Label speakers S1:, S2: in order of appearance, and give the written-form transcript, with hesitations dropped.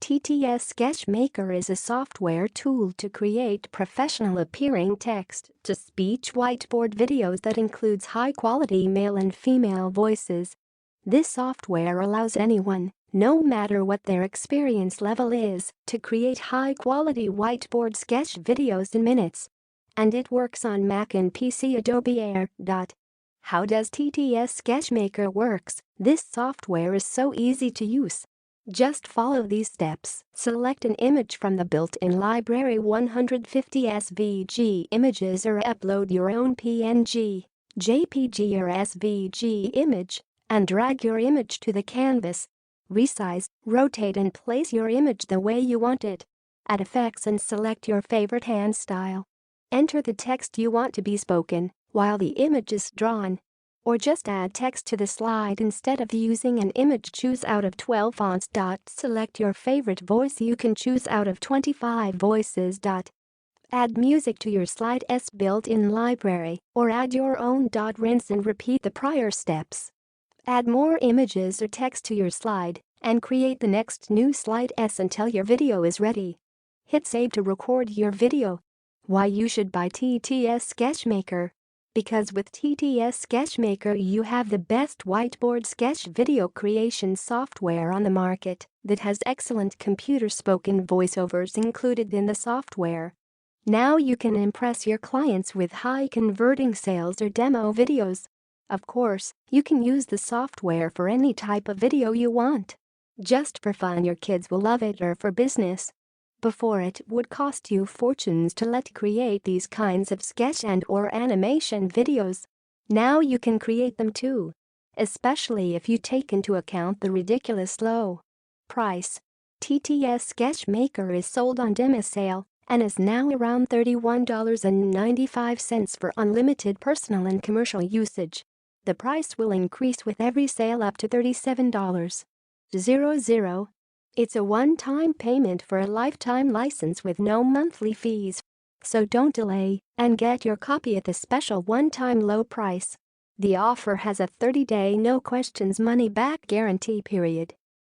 S1: TTS Sketch Maker is a software tool to create professional-appearing text-to-speech whiteboard videos that includes high-quality male and female voices. This software allows anyone, no matter what their experience level is, to create high-quality whiteboard sketch videos in minutes. And it works on Mac and PC. Adobe Air. How does TTS Sketch Maker works? This software is so easy to use. Just follow these steps. Select an image from the built-in library 150 SVG images or upload your own PNG, JPG or SVG image and drag your image to the canvas. Resize, rotate and place your image the way you want it. Add effects and select your favorite hand style. Enter the text you want to be spoken while the image is drawn. Or just add text to the slide instead of using an image. Choose out of 12 fonts. Select your favorite voice. You can choose out of 25 voices. Add music to your slide's built-in library or add your own. Rinse and repeat the prior steps. Add more images or text to your slide and create the next new slide until your video is ready. Hit save to record your video. Why you should buy TTS Sketch Maker? Because with TTS Sketch Maker you have the best whiteboard sketch video creation software on the market that has excellent computer-spoken voiceovers included in the software. Now you can impress your clients with high-converting sales or demo videos. Of course, you can use the software for any type of video you want. Just for fun, your kids will love it, or for business. Before, it would cost you fortunes to create these kinds of sketch and/or animation videos. Now you can create them too, especially if you take into account the ridiculous low price. TTS Sketch Maker is sold on demo sale and is now around $31.95 for unlimited personal and commercial usage. The price will increase with every sale up to $37.00. It's a one-time payment for a lifetime license with no monthly fees. So don't delay and get your copy at the special one-time low price. The offer has a 30-day no questions money-back guarantee period.